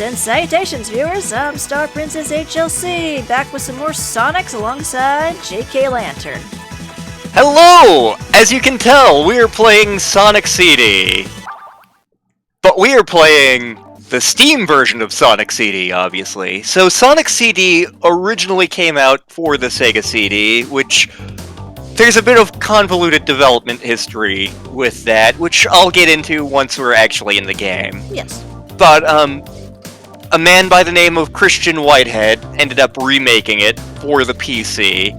Greetings and salutations, viewers. I'm StarPrincessHLC, back with some more Sonics alongside JKLantern. Hello! As you can tell, we are playing Sonic CD. But we are playing the Steam version of Sonic CD, obviously. So Sonic CD originally came out for the Sega CD, which there's a bit of convoluted development history with that, which I'll get into once we're actually in the game. Yes. But, a man by the name of Christian Whitehead ended up remaking it for the PC.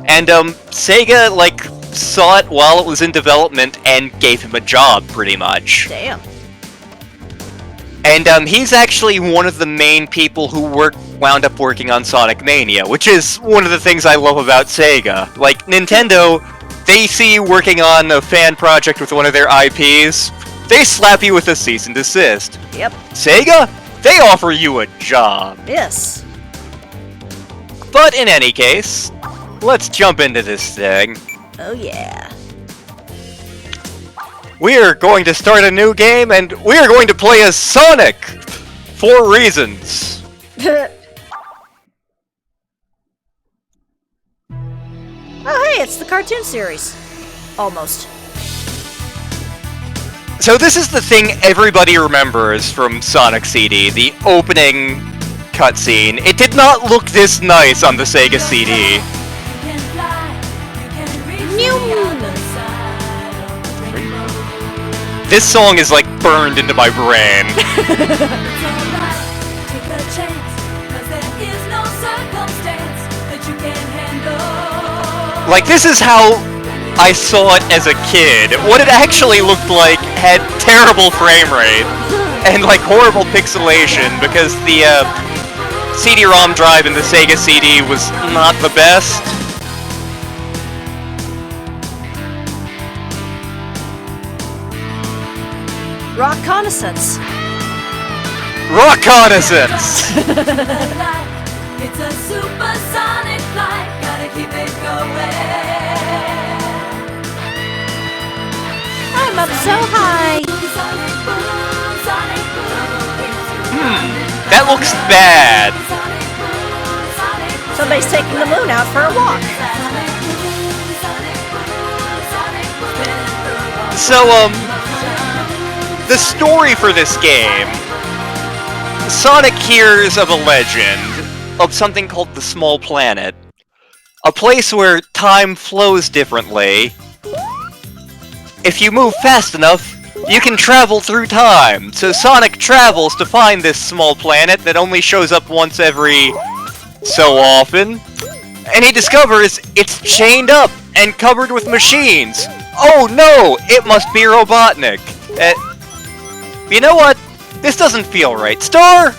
And, Sega, saw it while it was in development and gave him a job, pretty much. Damn. And, he's actually one of the main people who wound up working on Sonic Mania, which is one of the things I love about Sega. Like, Nintendo, they see you working on a fan project with one of their IPs, they slap you with a cease and desist. Yep. Sega, they offer you a job. Yes. But in any case, let's jump into this thing. Oh yeah. We're going to start a new game, and we're going to play as Sonic! For reasons. Oh hey, it's the cartoon series. Almost. So this is the thing everybody remembers from Sonic CD, the opening cutscene. It did not look this nice on the Sega CD. This song is like burned into my brain. Like, this is how I saw it as a kid. What it actually looked like had terrible frame rate and horrible pixelation because the CD-ROM drive in the Sega CD was not the best. Rockconnaissance. Rockconnaissance! It's a supersonic flight, gotta keep it going. I'm up so high. That looks bad. Somebody's taking the moon out for a walk. So, the story for this game, Sonic hears of a legend of something called the Small Planet, a place where time flows differently. If you move fast enough, you can travel through time. So Sonic travels to find this small planet that only shows up once every so often, and he discovers it's chained up and covered with machines. Oh no, it must be Robotnik. You know what? This doesn't feel right. Star,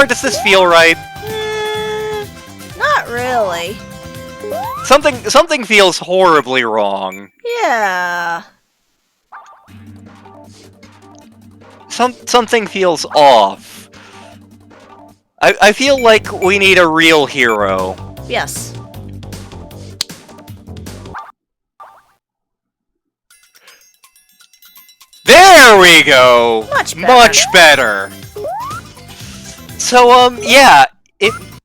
does this feel right? Not really. Something feels horribly wrong. Yeah. Something feels off. I feel like we need a real hero. Yes. There we go! Much better. Much better! So, yeah,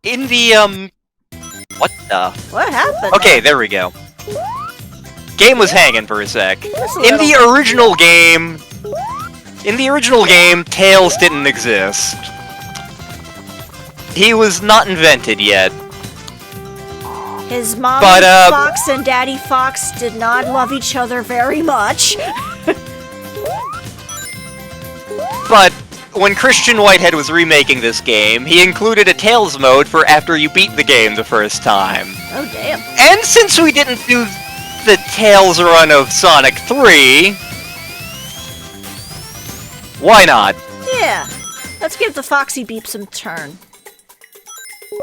in the, what the? What happened? Okay, there we go. Game was hanging for a sec. Just a In little. the original game, Tails didn't exist. He was not invented yet. His mom Fox and Daddy Fox did not love each other very much. But when Christian Whitehead was remaking this game, he included a Tails mode for after you beat the game the first time. Oh damn. And since we didn't do the Tails run of Sonic 3, why not? Yeah. Let's give the Foxy Beep some turn.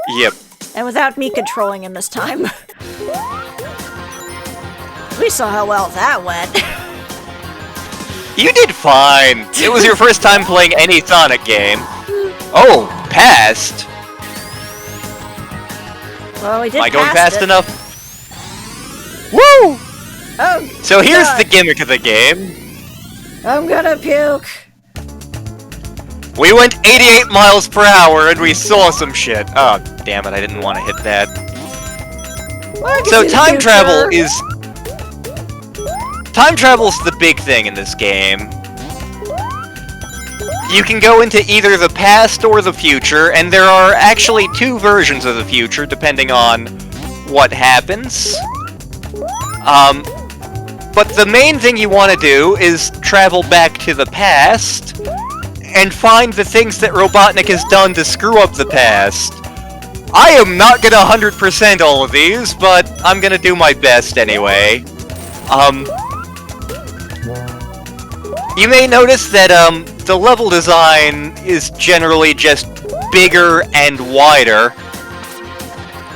Yep. And without me controlling him this time. We saw how well that went. You did fine. It was your first time playing any Sonic game. Oh, passed. Well, we did Am I going pass fast it. enough? Woo! Oh, So here's God. the gimmick of the game. I'm gonna puke. We went 88 miles per hour and we saw some shit. Oh, damn it, I didn't want to hit that. Well, I can So see the time travel future. is... Time travel's the big thing in this game. You can go into either the past or the future, and there are actually two versions of the future, depending on what happens. But the main thing you want to do is travel back to the past, and find the things that Robotnik has done to screw up the past. I am not gonna 100% all of these, but I'm gonna do my best anyway. You may notice that, the level design is generally just bigger and wider.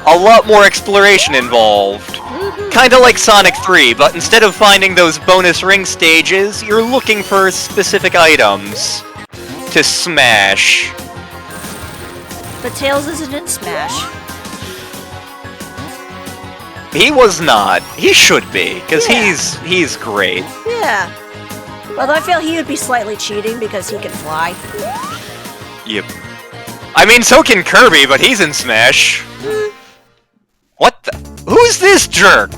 A lot more exploration involved. Kinda like Sonic 3, but instead of finding those bonus ring stages, you're looking for specific items to smash. But Tails isn't in Smash. He was not. He should be, because Yeah. he's great. Yeah. Although I feel he would be slightly cheating because he can fly. Yep. I mean, so can Kirby, but he's in Smash. What the? Who's this jerk?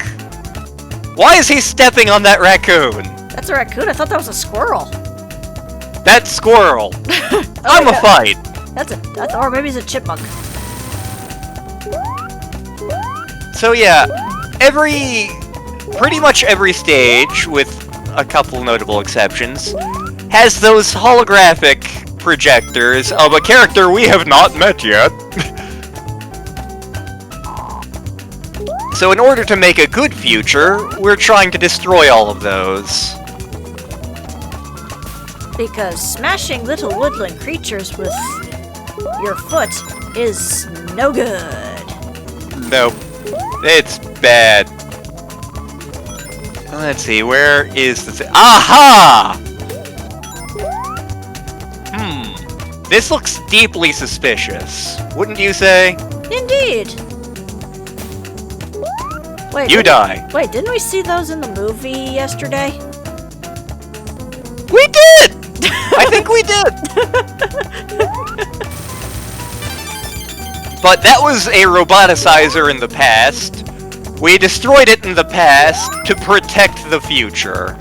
Why is he stepping on that raccoon? That's a raccoon? I thought that was a squirrel. That squirrel. I'm my a God. fight. That's or maybe he's a chipmunk. So yeah, pretty much every stage, with a couple notable exceptions, has those holographic projectors of a character we have not met yet. So in order to make a good future, we're trying to destroy all of those. Because smashing little woodland creatures with your foot is no good. Nope. It's bad. Let's see, where is the Aha! This looks deeply suspicious. Wouldn't you say? Indeed. Wait. You die. Wait, didn't we see those in the movie yesterday? We did! I think we did! But that was a roboticizer in the past. We destroyed it in the past to protect the future.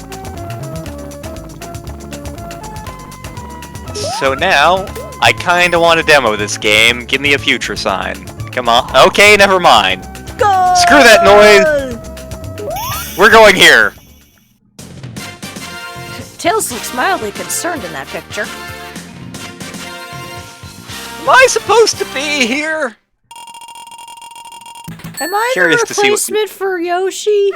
So now, I kinda want to demo this game. Give me a future sign. Come on. Okay, never mind. Go! Screw that noise! We're going here. Tails looks mildly concerned in that picture. Am I supposed to be here? Am I Curious the to see what- replacement for Yoshi?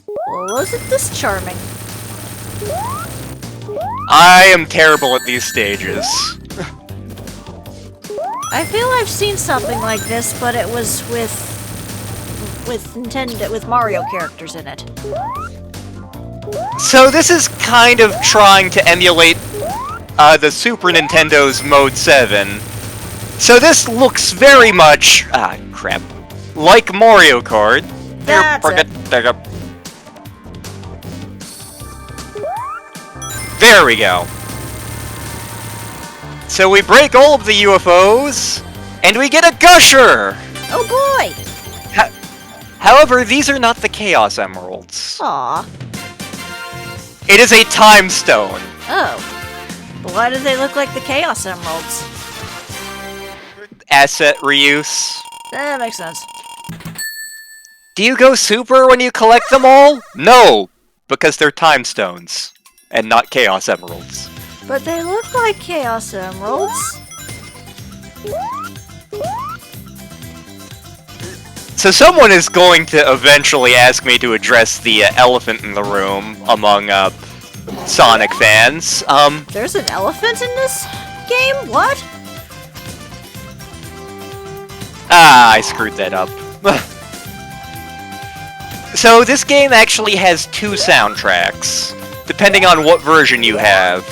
Well, wasn't this charming? I am terrible at these stages. I feel I've seen something like this, but it was with Mario characters in it. So this is kind of trying to emulate the Super Nintendo's Mode 7. So this looks very much... crap. Like Mario Kart. That's it. There we go. So we break all of the UFOs, and we get a Gusher! Oh boy! However, these are not the Chaos Emeralds. Aw. It is a Time Stone. Oh. But why do they look like the Chaos Emeralds? Asset reuse. That makes sense. Do you go Super when you collect them all? No, because they're Time Stones, and not Chaos Emeralds. But they look like Chaos Emeralds. So someone is going to eventually ask me to address the elephant in the room among Sonic fans. There's an elephant in this game? What? I screwed that up. So this game actually has two soundtracks, depending on what version you have.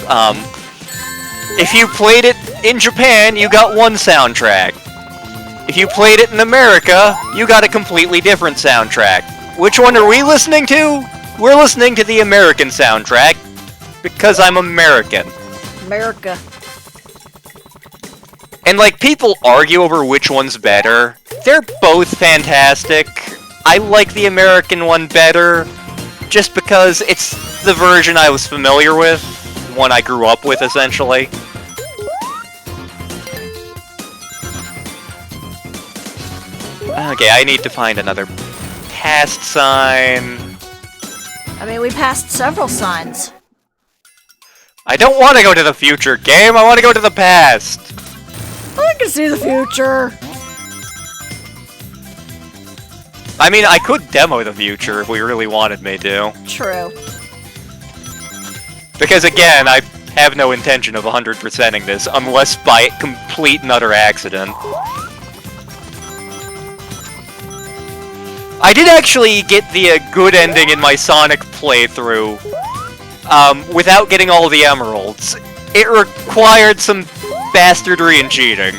If you played it in Japan, you got one soundtrack. If you played it in America, you got a completely different soundtrack. which one are we listening to? We're listening to the American soundtrack, because I'm American. America. And, like, people argue over which one's better. They're both fantastic. I like the American one better, just because it's the version I was familiar with, the one I grew up with, essentially. Okay, I need to find another past sign. I mean, we passed several signs. I don't want to go to the future, game! I want to go to the past! I can see the future. I mean, I could demo the future if we really wanted me to. True. Because again, I have no intention of 100%ing this, unless by complete and utter accident. I did actually get the good ending in my Sonic playthrough, without getting all the emeralds. It required some bastardry and cheating.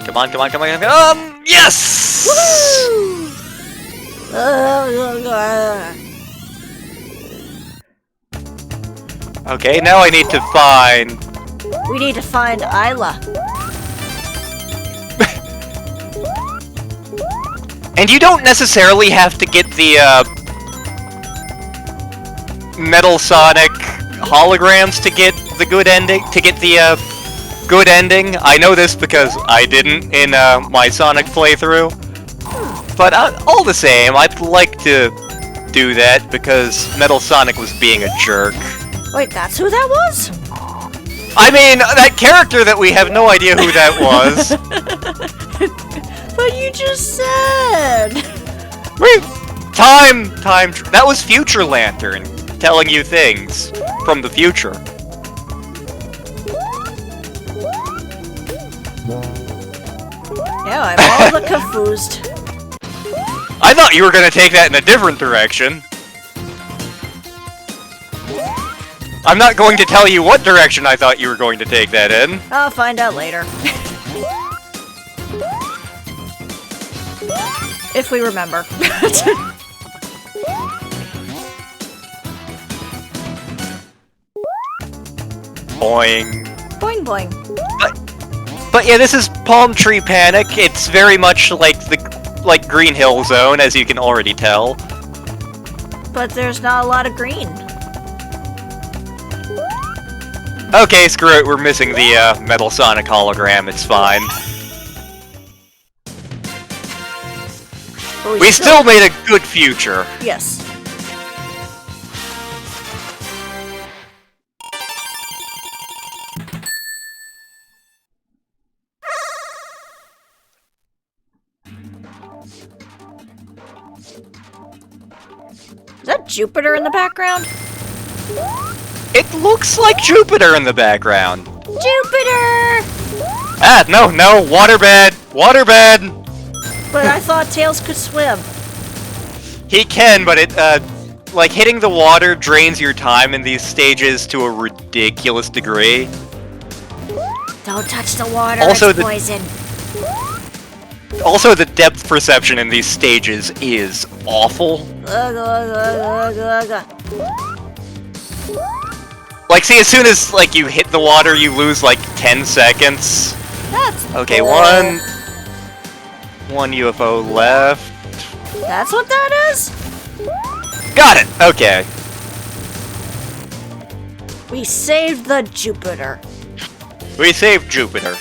Come on, come on, come on, come on! Yes! Okay, now I need to find... We need to find Isla. And you don't necessarily have to get the, Metal Sonic holograms to get the good ending, good ending. I know this because I didn't in, my Sonic playthrough. But, all the same, I'd like to do that because Metal Sonic was being a jerk. Wait, that's who that was? I mean, that character that we have no idea who that was. But you just said. Wait, that was Future Lantern telling you things from the future. Yeah, I'm all the confused. I thought you were gonna take that in a different direction. I'm not going to tell you what direction I thought you were going to take that in. I'll find out later. If we remember. Boing. Boing boing. But yeah, this is Palm Tree Panic. It's very much like the Green Hill Zone, as you can already tell. But there's not a lot of green. Okay, screw it. We're missing the Metal Sonic hologram. It's fine. But we still made a good future. Yes. Is that Jupiter in the background? It looks like Jupiter in the background. Jupiter! Ah, no, waterbed! Waterbed! But I thought Tails could swim. He can, but it, like, hitting the water drains your time in these stages to a ridiculous degree. Don't touch the water, also, it's poison. Also, the depth perception in these stages is awful. Like, see, as soon as, like, you hit the water, you lose, like, 10 seconds. That's okay, cool. one UFO left. That's what that is? Got it! Okay. We saved the Jupiter. We saved Jupiter.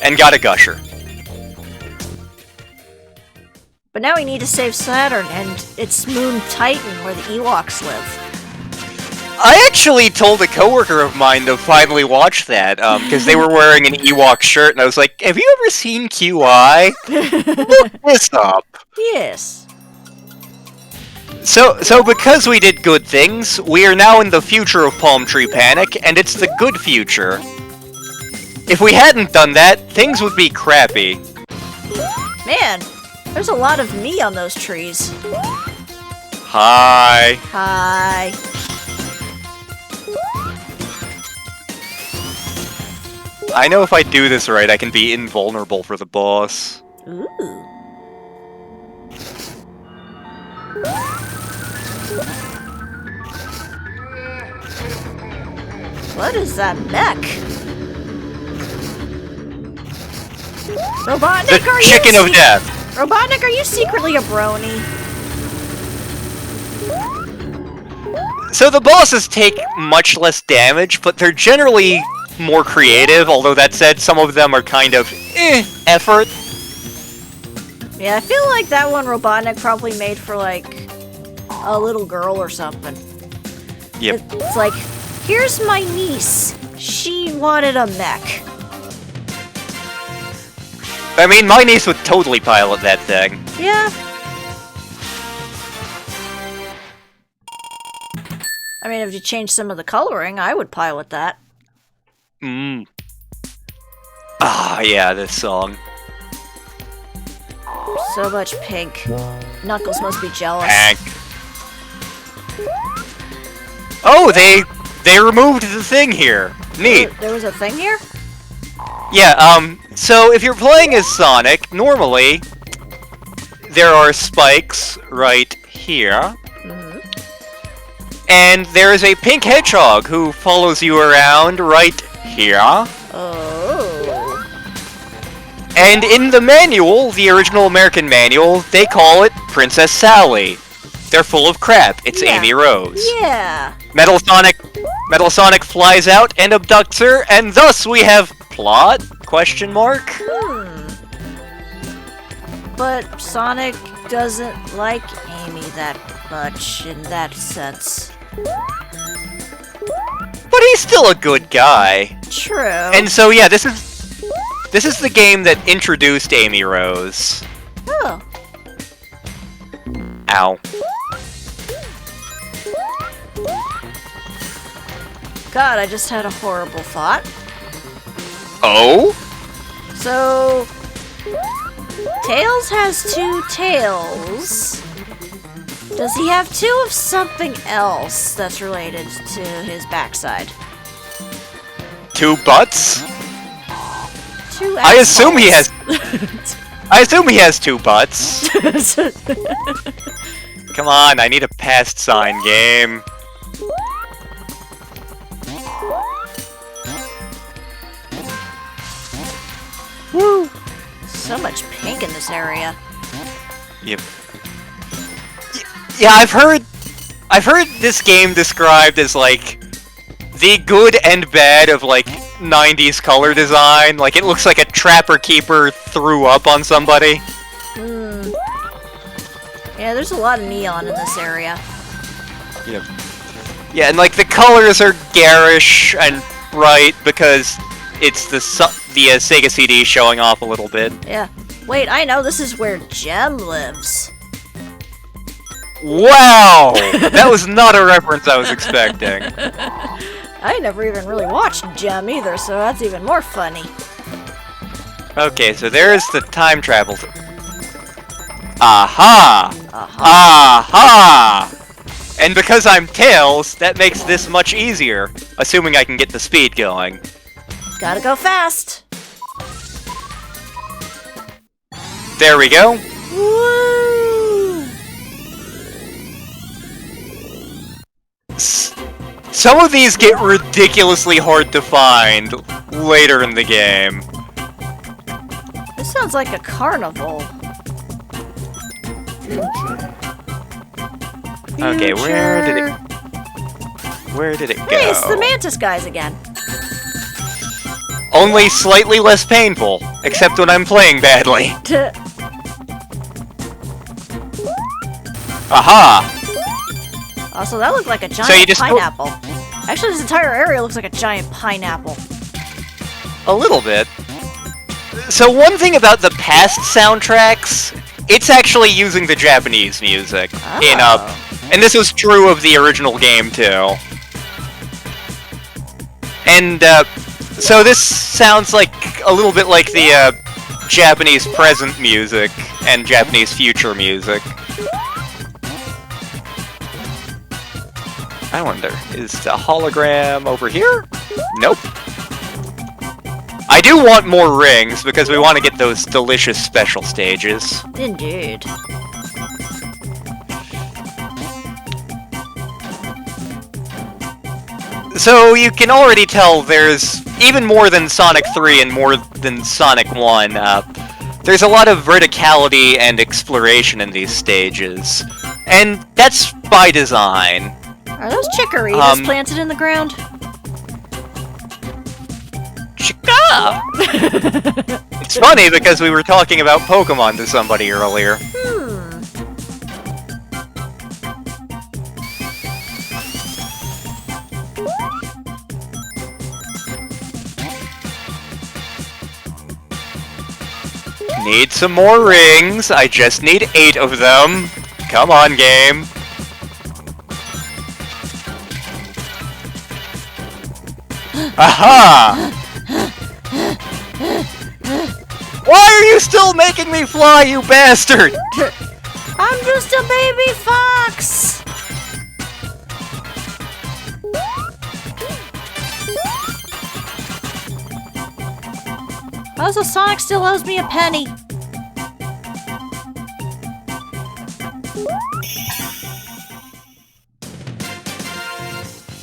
And got a gusher. But now we need to save Saturn and its moon Titan where the Ewoks live. I actually told a coworker of mine to finally watch that, because they were wearing an Ewok shirt, and I was like, have you ever seen QI? Look this up. Yes. So because we did good things, we are now in the future of Palm Tree Panic, and it's the good future. If we hadn't done that, things would be crappy. Man, there's a lot of me on those trees. Hi. Hi. I know if I do this right, I can be invulnerable for the boss. Ooh. What is that mech? Robotnik, The are you chicken of death. Robotnik, are you secretly a brony? So the bosses take much less damage, but they're generally more creative, although that said, some of them are kind of effort. Yeah, I feel like that one Robotnik probably made for, like, a little girl or something. Yep. It's like, here's my niece. She wanted a mech. I mean, my niece would totally pilot that thing. Yeah. I mean, if you change some of the coloring, I would pilot that. Mm. Ah, yeah, this song. So much pink. Knuckles must be jealous. Hank. Oh, they removed the thing here. Neat. There was a thing here? Yeah, so if you're playing as Sonic, normally there are spikes right here. And there is a pink hedgehog who follows you around right here. Oh. And in the manual, the original American manual, they call it Princess Sally. They're full of crap. It's Yeah. Amy Rose. Yeah. Metal Sonic flies out and abducts her, and thus we have plot? Question mark? But Sonic doesn't like Amy that much in that sense. But he's still a good guy. True. And so yeah, this is the game that introduced Amy Rose. Oh. Ow. God, I just had a horrible thought. Oh? So, Tails has 2 tails. Does he have 2 of something else that's related to his backside? 2 butts? 2 I assume he has. assholes. I assume he has 2 butts. Come on, I need a past sign game. Woo! So much pink in this area. Yep. Yeah, I've heard this game described as like the good and bad of like 90s color design. Like it looks like a Trapper Keeper threw up on somebody. Yeah, there's a lot of neon in this area. Yep. Yeah, and like the colors are garish and bright because it's the Sega CD showing off a little bit. Yeah. Wait, I know, this is where Gem lives. Wow! That was not a reference I was expecting. I never even really watched Gem either, so that's even more funny. Okay, so there's the time travel. Aha! Uh-huh. Aha! And because I'm Tails, that makes this much easier, assuming I can get the speed going. Gotta go fast. There we go. Woo! Some of these get ridiculously hard to find later in the game. This sounds like a carnival. Okay, where did it go? Hey, it's the Mantis guys again. Only slightly less painful, except when I'm playing badly. Aha! Also, that looked like a giant So you just pineapple. Actually, this entire area looks like a giant pineapple. A little bit. So one thing about the past soundtracks, it's actually using the Japanese music and this was true of the original game too. And so this sounds like a little bit like the Japanese present music and Japanese future music. I wonder, is the hologram over here? Nope. I do want more rings, because we want to get those delicious special stages. Indeed. So you can already tell there's even more than Sonic 3 and more than Sonic 1. There's a lot of verticality and exploration in these stages. And that's by design. Are those chicory that's planted in the ground? Chica! It's funny because we were talking about Pokemon to somebody earlier. Need some more rings. I just need 8 of them. Come on, game. Aha! Why are you still making me fly, you bastard? I'm just a baby fox! Also, Sonic still owes me a penny.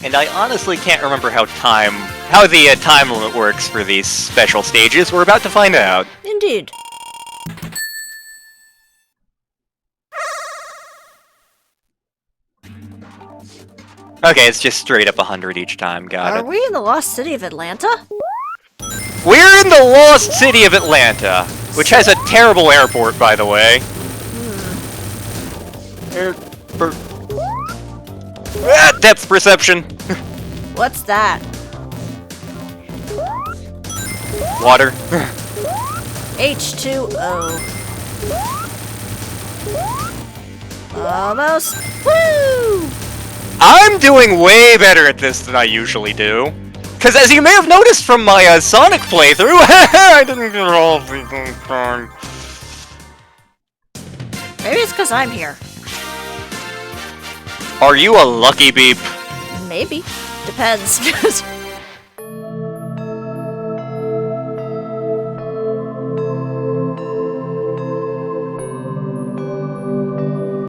And I honestly can't remember how the time limit works for these special stages. We're about to find out. Indeed. Okay, it's just straight up 100 each time. Got it. Are we in the lost city of Atlanta? We're in the lost city of Atlanta, which has a terrible airport, by the way. Depth perception. What's that? Water. H2O. Almost. Woo! I'm doing way better at this than I usually do. Because as you may have noticed from my Sonic playthrough, I didn't get all of these done. Maybe it's because I'm here. Are you a lucky beep? Maybe. Depends.